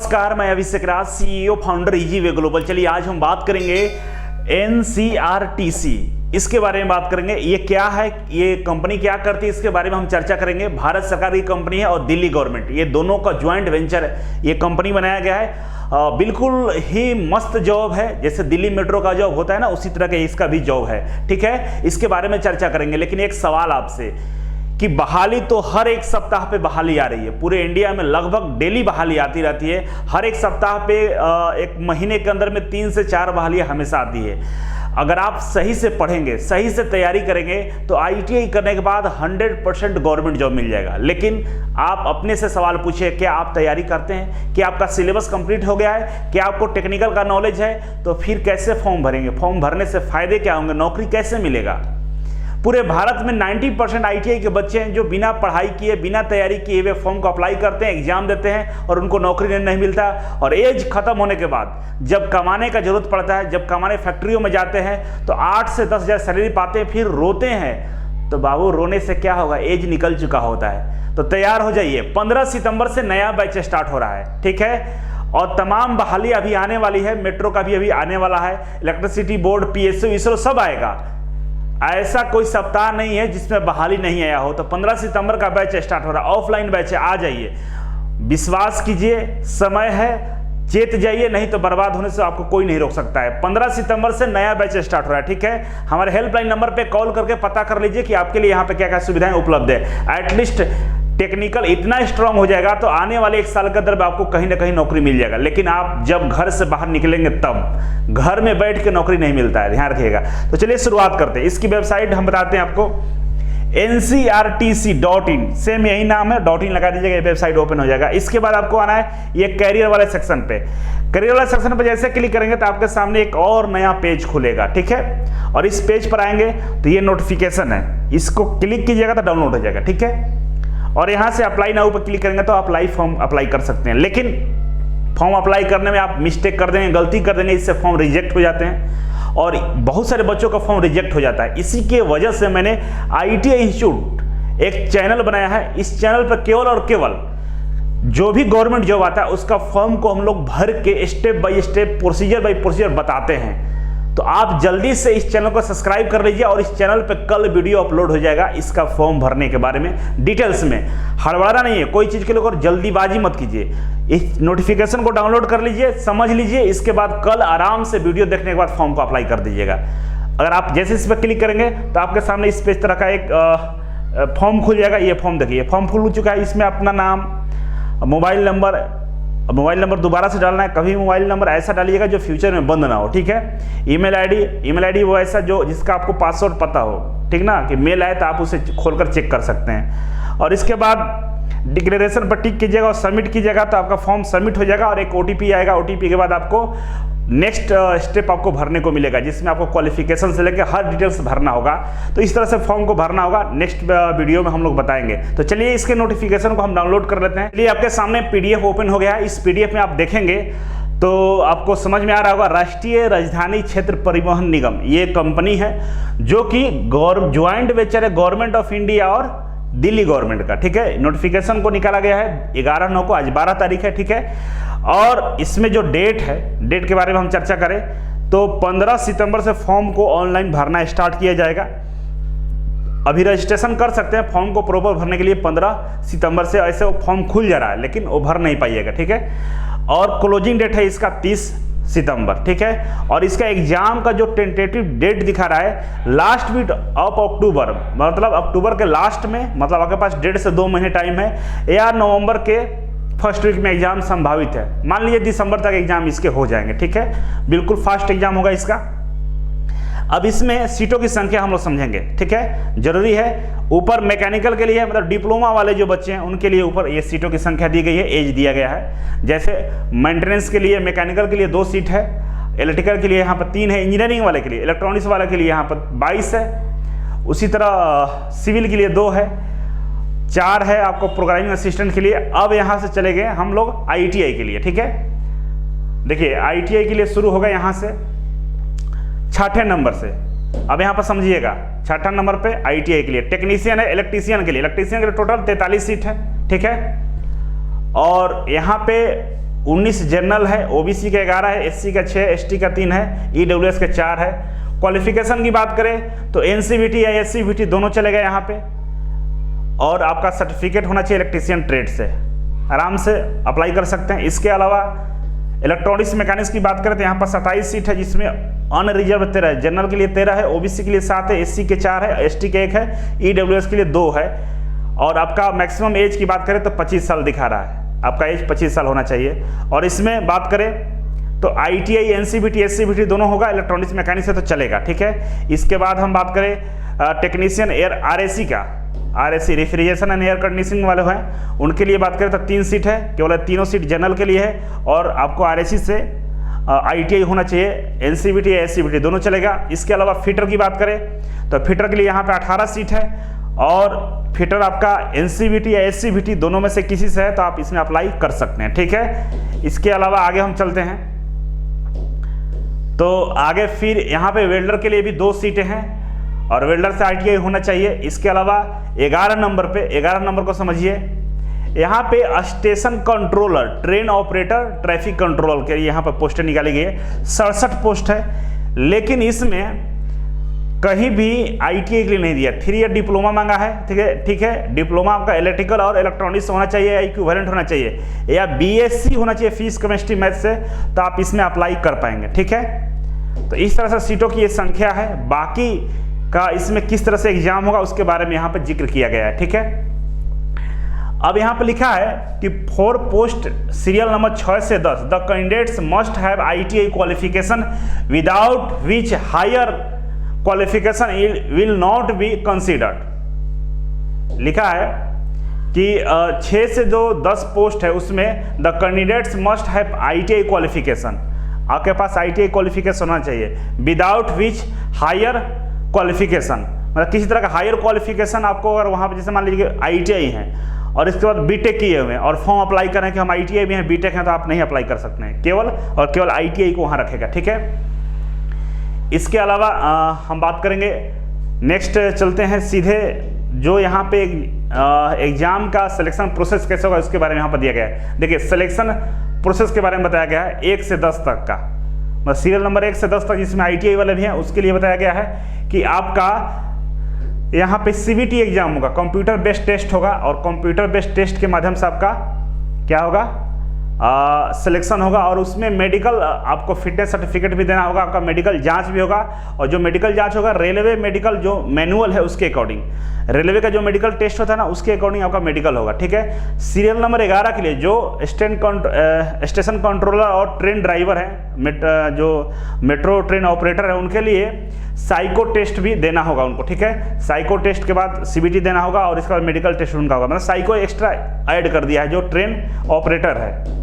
नमस्कार, मैं अभिषेक राज, CEO founder इजीवे global. चलिए आज हम बात करेंगे एनसीईआरटी इसके बारे में बात करेंगे। ये क्या है, ये कंपनी क्या करती है, इसके बारे में हम चर्चा करेंगे। भारत सरकार की कंपनी है और दिल्ली गवर्नमेंट, ये दोनों का ज्वाइंट वेंचर है। ये कंपनी बनाया गया है, बिल्कुल ही मस्त जॉब है। जैसे दिल्ली मेट्रो का जॉब होता है ना, उसी तरह का इसका भी जॉब है। ठीक है, इसके बारे में चर्चा करेंगे। लेकिन एक सवाल आपसे कि बहाली तो हर एक सप्ताह पे बहाली आ रही है। पूरे इंडिया में लगभग डेली बहाली आती रहती है। हर एक सप्ताह पे एक महीने के अंदर में 3 से 4 बहालियाँ हमेशा आती है। अगर आप सही से पढ़ेंगे, सही से तैयारी करेंगे तो आईटीआई करने के बाद 100% गवर्नमेंट जॉब मिल जाएगा। लेकिन आप अपने से सवाल पूछिए, क्या आप तैयारी करते हैं? क्या आपका सिलेबस कंप्लीट हो गया है? क्या आपको टेक्निकल का नॉलेज है? तो फिर कैसे फॉर्म भरेंगे? फॉर्म भरने से फायदे क्या होंगे? नौकरी कैसे मिलेगा? पूरे भारत में 90% आईटीआई के बच्चे हैं जो बिना पढ़ाई किए, बिना तैयारी किए वे फॉर्म को अप्लाई करते हैं, एग्जाम देते हैं और उनको नौकरी नहीं मिलता। और एज खत्म होने के बाद जब कमाने का जरूरत पड़ता है, जब कमाने फैक्ट्रियों में जाते हैं तो 8 से 10 हज़ार सैलरी पाते हैं, फिर रोते हैं। तो बाबू, रोने से क्या होगा? एज निकल चुका होता है। तो तैयार हो जाइए। 15 सितंबर से नया बैच स्टार्ट हो रहा है। ठीक है, और तमाम बहाली अभी आने वाली है। मेट्रो का भी अभी आने वाला है, इलेक्ट्रिसिटी बोर्ड, पीएसयू, इसरो सब आएगा। ऐसा कोई सप्ताह नहीं है जिसमें बहाली नहीं आया हो। तो 15 सितंबर का बैच स्टार्ट हो रहा है, ऑफलाइन बैच है, आ जाइए। विश्वास कीजिए, समय है, चेत जाइए, नहीं तो बर्बाद होने से आपको कोई नहीं रोक सकता है। 15 सितंबर से नया बैच स्टार्ट हो रहा है। ठीक है, हमारे हेल्पलाइन नंबर पे कॉल करके पता कर लीजिए कि आपके लिए यहाँ पे क्या क्या सुविधाएं उपलब्ध है। एटलीस्ट टेक्निकल इतना स्ट्रांग हो जाएगा तो आने वाले 1 साल के अंदर में आपको कहीं ना कहीं नौकरी मिल जाएगा। लेकिन आप जब घर से बाहर निकलेंगे तब, घर में बैठ के नौकरी नहीं मिलता है, ध्यान रखिएगा। तो चलिए शुरुआत करते हैं। इसकी वेबसाइट हम बताते हैं आपको, ncrtc.in, सेम यही नाम है, .in लगा दीजिएगा, ये वेबसाइट ओपन हो जाएगा। इसके बाद आपको आना है ये कैरियर वाले सेक्शन पे। कैरियर वाले सेक्शन पे जैसे क्लिक करेंगे तो आपके सामने एक और नया पेज खुलेगा। ठीक है, और इस पेज पर आएंगे तो ये नोटिफिकेशन है, इसको क्लिक कीजिएगा तो डाउनलोड हो जाएगा। ठीक है, और यहाँ से अप्लाई नाउ पर क्लिक करेंगे तो आप लाइव फॉर्म अप्लाई कर सकते हैं। लेकिन फॉर्म अप्लाई करने में आप मिस्टेक कर देंगे, गलती कर देंगे, इससे फॉर्म रिजेक्ट हो जाते हैं और बहुत सारे बच्चों का फॉर्म रिजेक्ट हो जाता है। इसी के वजह से मैंने आईटीआई इंस्टीट्यूट एक चैनल बनाया है। इस चैनल पर केवल और केवल जो भी गवर्नमेंट जॉब आता है उसका फॉर्म को हम लोग भर के step by step, procedure bye procedure बताते हैं। तो आप जल्दी से इस चैनल को सब्सक्राइब कर लीजिए और इस चैनल पे कल वीडियो अपलोड हो जाएगा इसका फॉर्म भरने के बारे में डिटेल्स में। हड़बड़ाना नहीं है, कोई चीज़ के लिए और जल्दीबाजी मत कीजिए। इस नोटिफिकेशन को डाउनलोड कर लीजिए, समझ लीजिए, इसके बाद कल आराम से वीडियो देखने के बाद फॉर्म को अप्लाई कर दीजिएगा। अगर आप जैसे इस पर क्लिक करेंगे तो आपके सामने इस तरह का एक फॉर्म खुल जाएगा। ये फॉर्म देखिए, फॉर्म खुल चुका है। इसमें अपना नाम, मोबाइल नंबर दोबारा से डालना है। कभी मोबाइल नंबर ऐसा डालिएगा जो फ्यूचर में बंद ना हो। ठीक है, ईमेल आईडी वो ऐसा जो जिसका आपको पासवर्ड पता हो, ठीक ना, कि मेल आए तो आप उसे खोलकर चेक कर सकते हैं। और इसके बाद डिक्लेरेशन पर टिक कीजिएगा और सबमिट कीजिएगा तो आपका फॉर्म सबमिट हो जाएगा और एक ओटीपी आएगा। ओटीपी के बाद आपको नेक्स्ट स्टेप आपको भरने को मिलेगा, जिसमें आपको क्वालिफिकेशन से लेकर हर डिटेल्स भरना होगा। तो इस तरह से फॉर्म को भरना होगा, नेक्स्ट वीडियो में हम लोग बताएंगे। तो चलिए इसके नोटिफिकेशन को हम डाउनलोड कर लेते हैं। चलिए आपके सामने पीडीएफ ओपन हो गया है। इस पीडीएफ में आप देखेंगे तो आपको समझ में आ रहा होगा, राष्ट्रीय राजधानी क्षेत्र परिवहन निगम ये कंपनी है जो कि ज्वाइंट वेंचर है गवर्नमेंट ऑफ इंडिया और दिल्ली गवर्नमेंट का। ठीक है, नोटिफिकेशन को निकाला गया है 11/9 को, आज 12 तारीख है। ठीक है, और इसमें जो डेट है, डेट के बारे में हम चर्चा करें तो 15 सितंबर से फॉर्म को ऑनलाइन भरना स्टार्ट किया जाएगा। अभी रजिस्ट्रेशन कर सकते हैं फॉर्म को प्रॉपर भरने के लिए 15 सितंबर से। ऐसे वो फॉर्म खुल जा रहा है लेकिन वो भर नहीं पाइएगा। ठीक है, और क्लोजिंग डेट है इसका 30 सितंबर। ठीक है, और इसका एग्जाम का जो टेंटेटिव डेट दिखा रहा है लास्ट वीक ऑफ अक्टूबर, मतलब अक्टूबर के लास्ट में, मतलब आपके पास 1.5 से 2 महीने टाइम है, या नवंबर के फर्स्ट वीक में एग्जाम संभावित है। मान लीजिए दिसंबर तक एग्जाम इसके हो जाएंगे। ठीक है, बिल्कुल फास्ट एग्जाम होगा इसका। अब इसमें सीटों की संख्या हम लोग समझेंगे। ठीक है, जरूरी है। ऊपर मैकेनिकल के लिए, मतलब डिप्लोमा वाले जो बच्चे हैं उनके लिए ऊपर ये सीटों की संख्या दी गई है, एज दिया गया है। जैसे मेंटेनेंस के लिए, मैकेनिकल के लिए 2 सीट है, इलेक्ट्रिकल के लिए यहाँ पर 3 है, इंजीनियरिंग वाले के लिए, इलेक्ट्रॉनिक्स वाले के लिए यहाँ पर 22 है। उसी तरह सिविल के लिए 2 है, 4 है आपको प्रोग्रामिंग असिस्टेंट के लिए। अब यहाँ से चले गए हम लोग आईटीआई के लिए। ठीक है, देखिए आईटीआई के लिए शुरू होगा यहाँ से 6ठे नंबर से। अब यहाँ पर समझिएगा, 6ठा नंबर पे आईटीआई के लिए टेक्नीशियन है, इलेक्ट्रीशियन के लिए टोटल 43 सीट है। ठीक है, और यहाँ पे 19 जनरल है, ओबीसी का 11 है, एससी का 6, एसटी का 3 है, ईडब्ल्यूएस का 4 है। क्वालिफिकेशन की बात करें तो एनसीवीटी या एससीवीटी दोनों चलेगा यहाँ पे, और आपका सर्टिफिकेट होना चाहिए इलेक्ट्रीशियन ट्रेड से, आराम से अप्लाई कर सकते हैं। इसके अलावा इलेक्ट्रॉनिक्स मैकेनिक्स की बात करें तो यहाँ पर 27 सीट है, जिसमें अनरिजर्व 13 है, जनरल के लिए 13 है, ओबीसी के लिए 7 है, एससी के 4 है, एसटी के 1 है, ईडब्ल्यूएस के लिए 2 है। और आपका मैक्सिमम एज की बात करें तो 25 साल दिखा रहा है, आपका एज 25 साल होना चाहिए। और इसमें बात करें तो आईटीआई, एनसीवीटी, एससीवीटी दोनों होगा, इलेक्ट्रॉनिक्स मैकेनिक्स से तो चलेगा, ठीक है। इसके बाद हम बात करें टेक्नीशियन एयर आरएसी का, RAC refrigeration and air conditioning वाले हैं, उनके लिए बात करें तो 3 सीट है, केवल 3 सीट जनरल के लिए है, और आपको आरएसी से आईटीआई होना चाहिए, एनसीवीटी या एससीवीटी दोनों चलेगा। इसके अलावा फिटर की बात करें तो फिटर के लिए यहाँ पे 18 सीट है, और फिटर आपका एनसीवीटी या एससीवीटी दोनों में से किसी से है तो आप इसमें अप्लाई कर सकते हैं, ठीक है। इसके अलावा आगे हम चलते हैं तो आगे फिर यहाँ पे वेल्डर के लिए भी 2 सीटें हैं, और वेल्डर से आईटीआई होना चाहिए। इसके अलावा 11 नंबर पे, 11 नंबर को समझिए, यहाँ पे station controller, train operator, traffic controller के लिए यहाँ पर पोस्टें निकाली गई है, 67 पोस्ट है। लेकिन इसमें कहीं भी आईटीआई के लिए नहीं दिया, 3 ईयर डिप्लोमा मांगा है, ठीक है। डिप्लोमा आपका इलेक्ट्रिकल और इलेक्ट्रॉनिक्स होना चाहिए, या इक्विवेलेंट होना चाहिए, या बीएससी होना चाहिए फिजिक्स केमिस्ट्री मैथ से, तो आप इसमें अप्लाई कर पाएंगे, ठीक है। तो इस तरह से सीटों की ये संख्या है। बाकी का इसमें किस तरह से एग्जाम होगा उसके बारे में यहाँ पर जिक्र किया गया है, ठीक है। अब यहाँ पर लिखा है कि 4 पोस्ट सीरियल नंबर 6 से 10 the candidates must have ITI qualification without which higher qualification will not be considered. लिखा है कि 6 से जो 10 पोस्ट है उसमें the candidates must have ITI qualification, आपके पास आईटीआई क्वालिफिकेशन होना चाहिए, विदाउट विच हायर क्वालिफिकेशन, मतलब किसी तरह का हायर क्वालिफिकेशन आपको अगर वहाँ पर जैसे मान लीजिए आईटीआई है और इसके बाद बीटेक किए हुए हैं और फॉर्म अप्लाई करें कि हम आईटीआई भी हैं, बीटेक हैं, तो आप नहीं अप्लाई कर सकते हैं, केवल और केवल आईटीआई को वहाँ रखेगा, ठीक है। इसके अलावा हम बात करेंगे, नेक्स्ट चलते हैं सीधे, जो यहाँ पे एग्जाम का सिलेक्शन प्रोसेस कैसे होगा उसके बारे में यहाँ पर दिया गया है। देखिए सिलेक्शन प्रोसेस के बारे में बताया गया है 1 से 10 तक का, मतलब सीरियल नंबर 1 से 10 तक जिसमें आईटीआई वाले भी हैं उसके लिए बताया गया है कि आपका यहाँ पे सीवीटी एग्जाम होगा, कंप्यूटर बेस्ड टेस्ट होगा, और कंप्यूटर बेस्ड टेस्ट के माध्यम से आपका क्या होगा, सिलेक्शन होगा, और उसमें मेडिकल आपको फिटनेस सर्टिफिकेट भी देना होगा, आपका मेडिकल जांच भी होगा, और जो मेडिकल जांच होगा रेलवे मेडिकल जो मैनुअल है उसके अकॉर्डिंग, रेलवे का जो मेडिकल टेस्ट होता है ना उसके अकॉर्डिंग आपका मेडिकल होगा, ठीक है। सीरियल नंबर 11 के लिए जो स्टेशन कंट्रोलर और ट्रेन ड्राइवर हैं, जो मेट्रो ट्रेन ऑपरेटर है, उनके लिए साइको टेस्ट भी देना होगा उनको, ठीक है। साइको टेस्ट के बाद सीबीटी देना होगा, और इसके बाद मेडिकल टेस्ट उनका होगा, मतलब साइको एक्स्ट्रा ऐड कर दिया है जो ट्रेन ऑपरेटर है।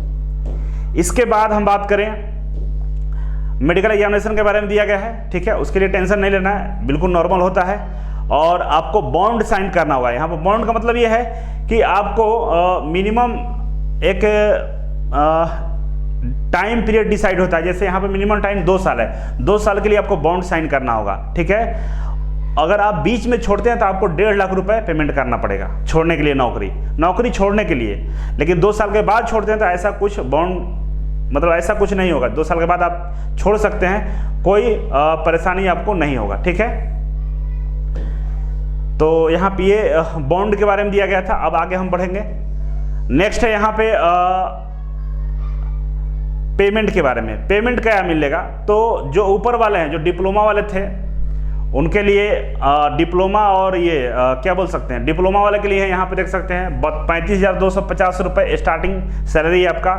इसके बाद हम बात करें मेडिकल एग्जामिनेशन के बारे में दिया गया है, ठीक है, उसके लिए टेंशन नहीं लेना है, बिल्कुल नॉर्मल होता है, और आपको बॉन्ड साइन करना होगा। यहाँ पर बॉन्ड का मतलब ये है कि आपको मिनिमम एक टाइम पीरियड डिसाइड होता है, जैसे यहाँ पे मिनिमम टाइम 2 साल है, 2 साल के लिए आपको बॉन्ड साइन करना होगा, ठीक है। अगर आप बीच में छोड़ते हैं तो आपको 1.5 लाख रुपए पेमेंट करना पड़ेगा छोड़ने के लिए, नौकरी छोड़ने के लिए। लेकिन 2 साल के बाद छोड़ते हैं तो ऐसा कुछ बॉन्ड, मतलब ऐसा कुछ नहीं होगा, 2 साल के बाद आप छोड़ सकते हैं, कोई परेशानी आपको नहीं होगा, ठीक है। तो यहाँ पे ये बॉन्ड के बारे में दिया गया था। अब आगे हम बढ़ेंगे, नेक्स्ट है यहाँ पे पेमेंट के बारे में। पेमेंट क्या मिलेगा, तो जो ऊपर वाले हैं, जो डिप्लोमा वाले थे उनके लिए डिप्लोमा, और ये क्या बोल सकते हैं, डिप्लोमा वाले के लिए है, यहाँ पे देख सकते हैं 35,250 रुपये स्टार्टिंग सैलरी आपका।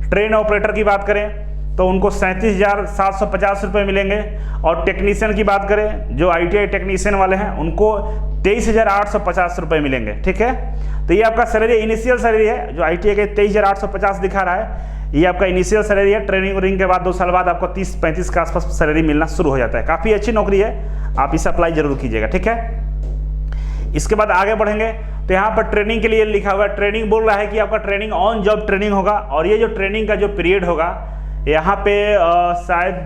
ट्रेन ऑपरेटर की बात करें तो उनको 37,750 रुपये मिलेंगे, और टेक्नीशियन की बात करें जो आईटीआई टेक्नीशियन वाले हैं उनको 23,850 रुपये मिलेंगे, ठीक है। तो ये आपका सैलरी, इनिशियल सैलरी है, जो आईटीआई के 23,850 दिखा रहा है, ये आपका इनिशियल सैलरी है। ट्रेनिंग के बाद 2 साल बाद आपको 30-35 के आसपास सैलरी मिलना शुरू हो जाता है, काफ़ी अच्छी नौकरी है, आप इसे अप्लाई जरूर कीजिएगा, ठीक है। इसके बाद आगे बढ़ेंगे तो यहाँ पर ट्रेनिंग के लिए लिखा हुआ है, ट्रेनिंग बोल रहा है कि आपका ट्रेनिंग ऑन जॉब ट्रेनिंग होगा, और ये जो ट्रेनिंग का जो पीरियड होगा यहाँ पे शायद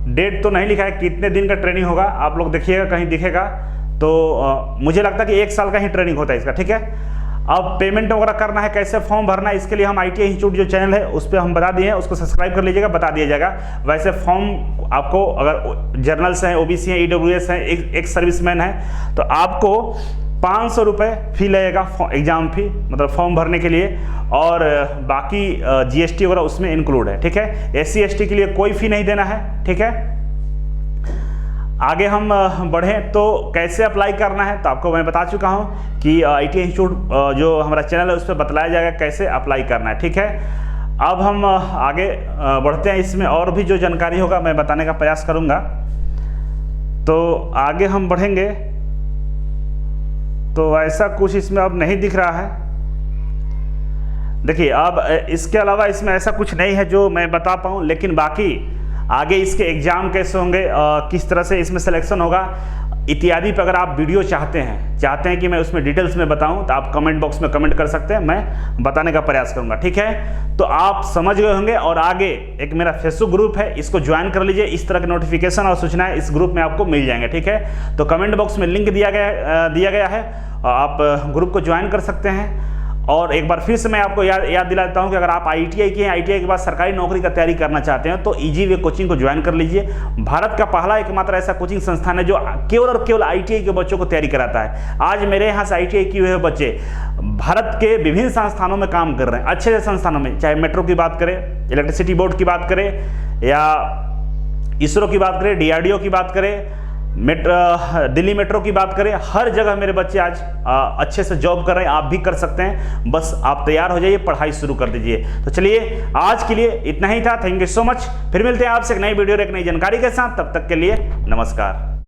डेट तो नहीं लिखा है कितने दिन का ट्रेनिंग होगा, आप लोग देखिएगा कहीं दिखेगा तो मुझे लगता है कि 1 साल का ही ट्रेनिंग होता है इसका, ठीक है। अब पेमेंट वगैरह करना है, कैसे फॉर्म भरना है, इसके लिए हम ITI इंस्टीट्यूट जो चैनल है उस पर हम बता दिए हैं, उसको सब्सक्राइब कर लीजिएगा, बता दिया जाएगा। वैसे फॉर्म आपको अगर जर्नल्स हैं, OBC हैं, EWS हैं, एक सर्विसमैन है, तो आपको 500 रुपये फी लगेगा एग्जाम फी, मतलब फॉर्म भरने के लिए, और बाकी GST वगैरह उसमें इंक्लूड है, ठीक है। SC ST के लिए कोई फी नहीं देना है, ठीक है। आगे हम बढ़ें तो कैसे अप्लाई करना है, तो आपको मैं बता चुका हूं कि ITI इंस्टीट्यूट जो हमारा चैनल है उस पर बताया जाएगा कैसे अप्लाई करना है, ठीक है। अब हम आगे बढ़ते हैं, इसमें और भी जो जानकारी होगा मैं बताने का प्रयास करूंगा। तो आगे हम बढ़ेंगे तो ऐसा कुछ इसमें अब नहीं दिख रहा है। देखिए अब इसके अलावा इसमें ऐसा कुछ नहीं है जो मैं बता पाऊँ, लेकिन बाकी आगे इसके एग्जाम कैसे होंगे, किस तरह से इसमें सिलेक्शन होगा इत्यादि पर अगर आप वीडियो चाहते हैं कि मैं उसमें डिटेल्स में बताऊं, तो आप कमेंट बॉक्स में कमेंट कर सकते हैं, मैं बताने का प्रयास करूंगा, ठीक है। तो आप समझ गए होंगे। और आगे एक मेरा फेसबुक ग्रुप है, इसको ज्वाइन कर लीजिए, इस तरह के नोटिफिकेशन और सूचनाएं इस ग्रुप में आपको मिल जाएंगे, ठीक है। तो कमेंट बॉक्स में लिंक दिया गया है, आप ग्रुप को ज्वाइन कर सकते हैं। और एक बार फिर से मैं आपको याद दिलाता हूं कि अगर आप ITI के हैं, ITI के बाद सरकारी नौकरी का तैयारी करना चाहते हैं, तो इजी वे कोचिंग को ज्वाइन कर लीजिए। भारत का पहला एकमात्र ऐसा कोचिंग संस्थान है जो केवल और केवल ITI के बच्चों को तैयारी कराता है। आज मेरे यहाँ से ITI किए हुए बच्चे भारत के विभिन्न संस्थानों में काम कर रहे हैं, अच्छे अच्छे संस्थानों में, चाहे मेट्रो की बात करें, इलेक्ट्रिसिटी बोर्ड की बात करें, या ISRO की बात करें, DRDO की बात करें, दिल्ली मेट्रो की बात करें, हर जगह मेरे बच्चे आज अच्छे से जॉब कर रहे हैं। आप भी कर सकते हैं, बस आप तैयार हो जाइए, पढ़ाई शुरू कर दीजिए। तो चलिए आज के लिए इतना ही था। Thank you so much. फिर मिलते हैं आपसे एक नई वीडियो और एक नई जानकारी के साथ। तब तक के लिए नमस्कार।